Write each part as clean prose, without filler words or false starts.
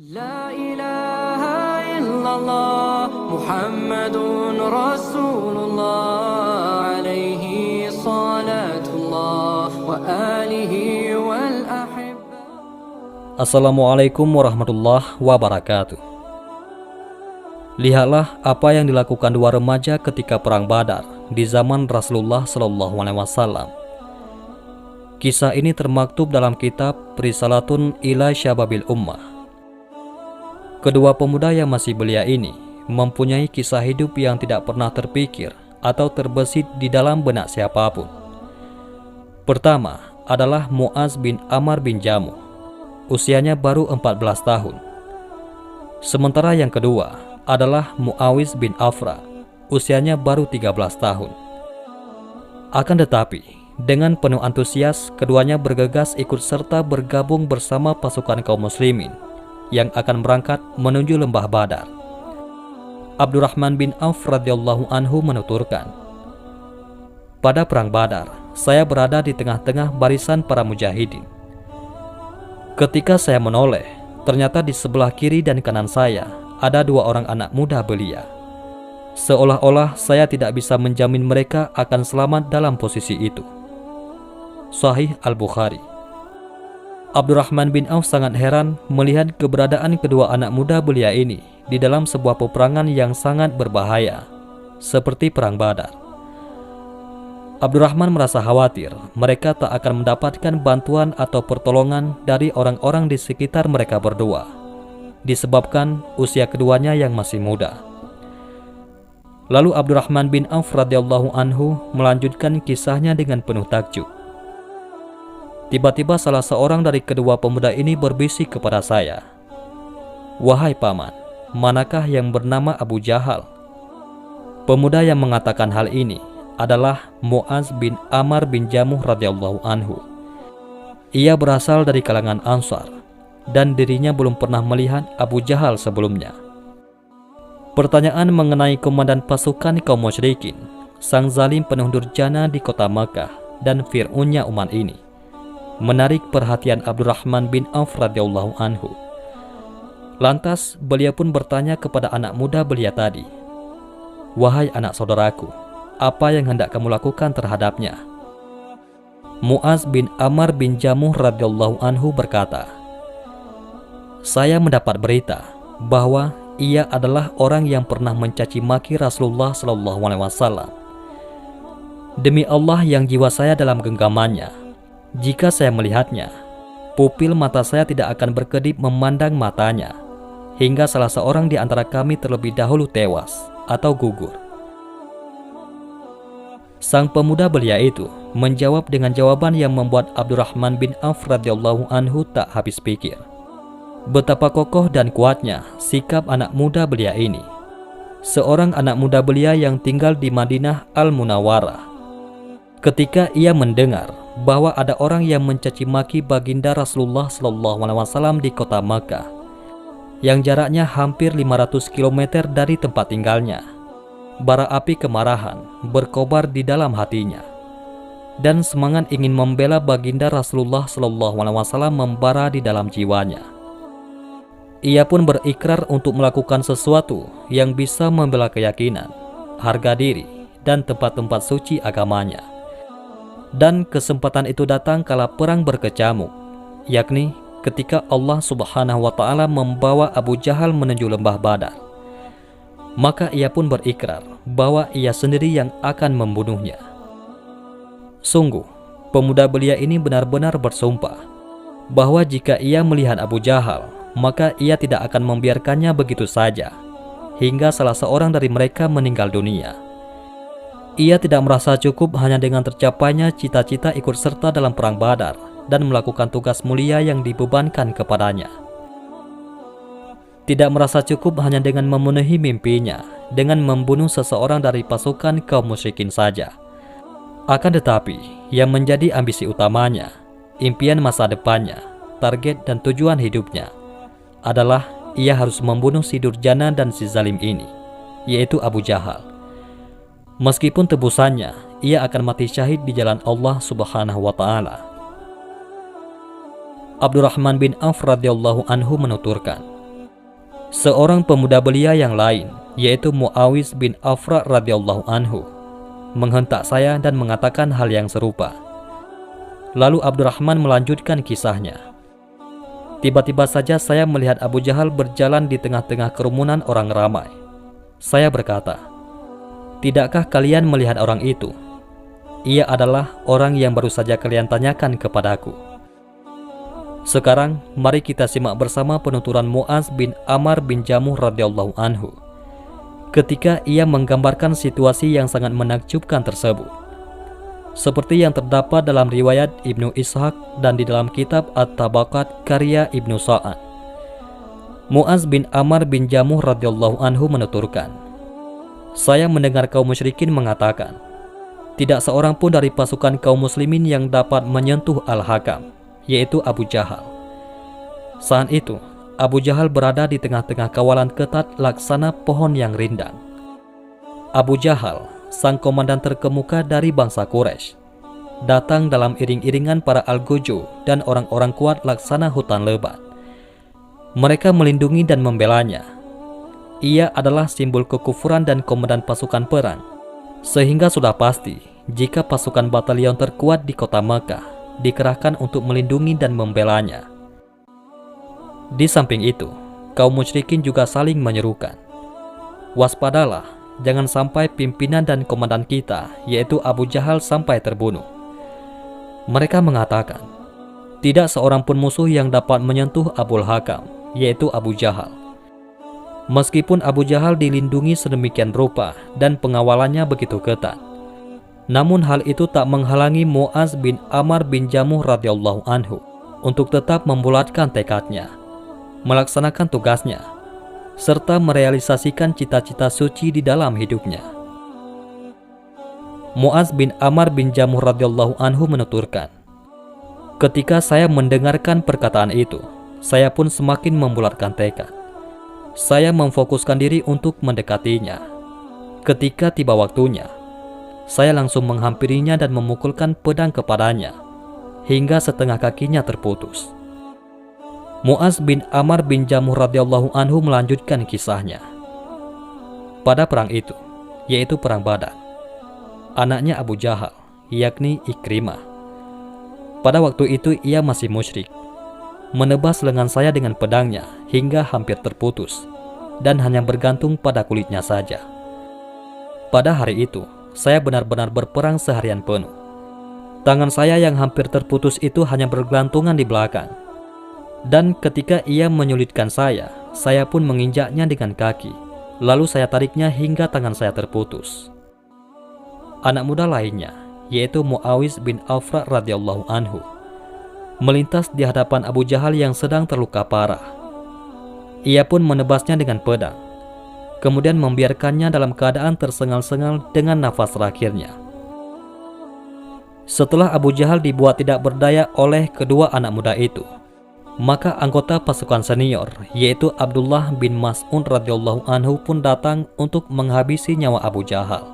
La ilaha illallah Muhammadun Rasulullah alaihi salatullah wa alihi wal ahibba. Assalamualaikum warahmatullahi wabarakatuh. Lihatlah apa yang dilakukan dua remaja ketika perang Badar di zaman Rasulullah SAW. Kisah ini termaktub dalam kitab Risalatun ila Syababil Ummah. Kedua pemuda yang masih belia ini mempunyai kisah hidup yang tidak pernah terpikir atau terbesit di dalam benak siapapun. Pertama adalah Mu'az bin Amr bin Jamuh. Usianya baru 14 tahun. Sementara yang kedua adalah Muawiz bin Afra. Usianya baru 13 tahun. Akan tetapi, dengan penuh antusias, keduanya bergegas ikut serta bergabung bersama pasukan kaum muslimin yang akan berangkat menuju lembah Badar. Abdurrahman bin Auf radhiyallahu anhu menuturkan, "Pada perang Badar, saya berada di tengah-tengah barisan para mujahidin. Ketika saya menoleh, ternyata di sebelah kiri dan kanan saya ada dua orang anak muda belia. Seolah-olah saya tidak bisa menjamin mereka akan selamat dalam posisi itu." Sahih Al-Bukhari. Abdurrahman bin Auf sangat heran melihat keberadaan kedua anak muda belia ini di dalam sebuah peperangan yang sangat berbahaya, seperti perang Badar. Abdurrahman merasa khawatir mereka tak akan mendapatkan bantuan atau pertolongan dari orang-orang di sekitar mereka berdua, disebabkan usia keduanya yang masih muda. Lalu Abdurrahman bin Auf radhiyallahu anhu melanjutkan kisahnya dengan penuh takjub. Tiba-tiba salah seorang dari kedua pemuda ini berbisik kepada saya, "Wahai paman, manakah yang bernama Abu Jahal?" Pemuda yang mengatakan hal ini adalah Mu'az bin Amr bin Jamuh radhiyallahu anhu. Ia berasal dari kalangan Ansar dan dirinya belum pernah melihat Abu Jahal sebelumnya. Pertanyaan mengenai komandan pasukan kaum musyrikin, sang zalim penuh durjana di kota Makkah dan Fir'aunnya umat ini, menarik perhatian Abdurrahman bin Auf radhiyallahu anhu. Lantas beliau pun bertanya kepada anak muda belia tadi, "Wahai anak saudaraku, apa yang hendak kamu lakukan terhadapnya?" Mu'az bin Amr bin Jamuh radhiyallahu anhu berkata, "Saya mendapat berita bahwa ia adalah orang yang pernah mencaci maki Rasulullah SAW. Demi Allah yang jiwa saya dalam genggamannya, jika saya melihatnya, pupil mata saya tidak akan berkedip memandang matanya, hingga salah seorang di antara kami terlebih dahulu tewas atau gugur." Sang pemuda belia itu menjawab dengan jawaban yang membuat Abdurrahman bin Auf radhiyallahu anhu tak habis pikir. Betapa kokoh dan kuatnya sikap anak muda belia ini. Seorang anak muda belia yang tinggal di Madinah Al-Munawwarah. Ketika ia mendengar bahwa ada orang yang mencaci maki baginda Rasulullah SAW di kota Makkah, yang jaraknya hampir 500 km dari tempat tinggalnya, bara api kemarahan berkobar di dalam hatinya, dan semangat ingin membela baginda Rasulullah SAW membara di dalam jiwanya. Ia pun berikrar untuk melakukan sesuatu yang bisa membela keyakinan, harga diri, dan tempat-tempat suci agamanya. Dan kesempatan itu datang kala perang berkecamuk, yakni ketika Allah Subhanahu wa Ta'ala membawa Abu Jahal menuju lembah Badar. Maka ia pun berikrar bahwa ia sendiri yang akan membunuhnya. Sungguh, pemuda belia ini benar-benar bersumpah bahwa jika ia melihat Abu Jahal, maka ia tidak akan membiarkannya begitu saja, hingga salah seorang dari mereka meninggal dunia. Ia tidak merasa cukup hanya dengan tercapainya cita-cita ikut serta dalam perang Badar dan melakukan tugas mulia yang dibebankan kepadanya. Tidak merasa cukup hanya dengan memenuhi mimpinya dengan membunuh seseorang dari pasukan kaum musyrikin saja. Akan tetapi, yang menjadi ambisi utamanya, impian masa depannya, target dan tujuan hidupnya adalah ia harus membunuh si durjana dan si zalim ini, yaitu Abu Jahal. Meskipun tebusannya, ia akan mati syahid di jalan Allah Subhanahu wa Ta'ala. Abdurrahman bin Auf radhiyallahu anhu menuturkan, Seorang pemuda belia yang lain, yaitu Muawiz bin Afra radhiyallahu anhu, menghentak saya dan mengatakan hal yang serupa. Lalu Abdurrahman melanjutkan kisahnya. Tiba-tiba saja saya melihat Abu Jahal berjalan di tengah-tengah kerumunan orang ramai. Saya berkata, "Tidakkah kalian melihat orang itu? Ia adalah orang yang baru saja kalian tanyakan kepadaku." Sekarang mari kita simak bersama penuturan Mu'az bin Amr bin Jamuh radhiyallahu anhu ketika ia menggambarkan situasi yang sangat menakjubkan tersebut, seperti yang terdapat dalam riwayat Ibnu Ishaq dan di dalam kitab At-Tabaqat karya Ibnu Sa'ad. Mu'az bin Amr bin Jamuh radhiyallahu anhu menuturkan, "Saya mendengar kaum musyrikin mengatakan, tidak seorang pun dari pasukan kaum muslimin yang dapat menyentuh Al-Hakam, yaitu Abu Jahal. Saat itu, Abu Jahal berada di tengah-tengah kawalan ketat laksana pohon yang rindang. Abu Jahal, sang komandan terkemuka dari bangsa Quraisy, datang dalam iring-iringan para Al-Gojo dan orang-orang kuat laksana hutan lebat. Mereka melindungi dan membelanya. Ia adalah simbol kekufuran dan komandan pasukan perang, sehingga sudah pasti jika pasukan batalion terkuat di kota Makkah dikerahkan untuk melindungi dan membelanya. Di samping itu, kaum musyrikin juga saling menyerukan, 'Waspadalah, jangan sampai pimpinan dan komandan kita, yaitu Abu Jahal, sampai terbunuh.' Mereka mengatakan, tidak seorang pun musuh yang dapat menyentuh Abul Hakam, yaitu Abu Jahal. Meskipun Abu Jahal dilindungi sedemikian rupa dan pengawalannya begitu ketat, namun hal itu tak menghalangi Mu'az bin Amr bin Jamuh radhiyallahu anhu untuk tetap membulatkan tekadnya, melaksanakan tugasnya, serta merealisasikan cita-cita suci di dalam hidupnya." Mu'az bin Amr bin Jamuh radhiyallahu anhu menuturkan, "Ketika saya mendengarkan perkataan itu, saya pun semakin membulatkan tekad. Saya memfokuskan diri untuk mendekatinya. Ketika tiba waktunya, saya langsung menghampirinya dan memukulkan pedang kepadanya hingga setengah kakinya terputus." Mu'az bin Amr bin Jamuh radhiyallahu anhu melanjutkan kisahnya. Pada perang itu, yaitu perang Badar, anaknya Abu Jahal, yakni Ikrimah, pada waktu itu ia masih musyrik, menebas lengan saya dengan pedangnya hingga hampir terputus dan hanya bergantung pada kulitnya saja. Pada hari itu, saya benar-benar berperang seharian penuh. Tangan saya yang hampir terputus itu hanya bergelantungan di belakang. Dan ketika ia menyulitkan saya pun menginjaknya dengan kaki. Lalu saya tariknya hingga tangan saya terputus. Anak muda lainnya, yaitu Muawiz bin Afra radhiyallahu anhu, melintas di hadapan Abu Jahal yang sedang terluka parah. Ia pun menebasnya dengan pedang, kemudian membiarkannya dalam keadaan tersengal-sengal dengan nafas terakhirnya. Setelah Abu Jahal dibuat tidak berdaya oleh kedua anak muda itu, maka anggota pasukan senior, yaitu Abdullah bin Mas'ud radhiyallahu anhu pun datang untuk menghabisi nyawa Abu Jahal.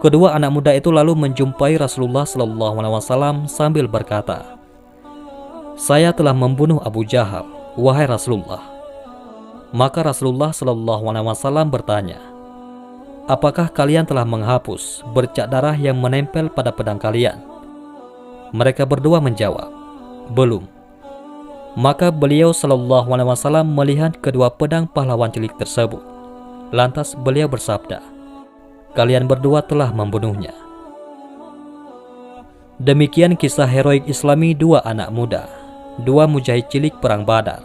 Kedua anak muda itu lalu menjumpai Rasulullah SAW sambil berkata, "Saya telah membunuh Abu Jahal, wahai Rasulullah." Maka Rasulullah SAW bertanya, "Apakah kalian telah menghapus bercak darah yang menempel pada pedang kalian?" Mereka berdua menjawab, "Belum." Maka beliau SAW melihat kedua pedang pahlawan cilik tersebut. Lantas beliau bersabda, "Kalian berdua telah membunuhnya." Demikian kisah heroik Islami dua anak muda, dua mujahid cilik perang Badar,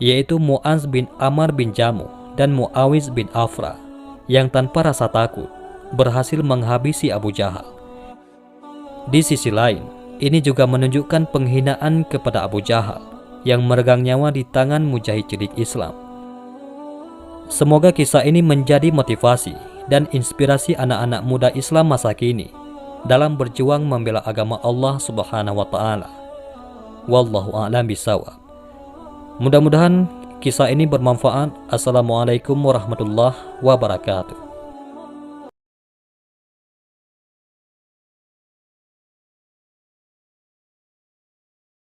yaitu Mu'az bin Amr bin Jamuh dan Muawiz bin Afra, yang tanpa rasa takut berhasil menghabisi Abu Jahal. Di sisi lain, ini juga menunjukkan penghinaan kepada Abu Jahal yang meregang nyawa di tangan mujahid cilik Islam. Semoga kisah ini menjadi motivasi dan inspirasi anak-anak muda Islam masa kini dalam berjuang membela agama Allah Subhanahu wa Ta'ala. Wallahu a'lam bishawab. Mudah-mudahan kisah ini bermanfaat. Assalamualaikum warahmatullahi wabarakatuh.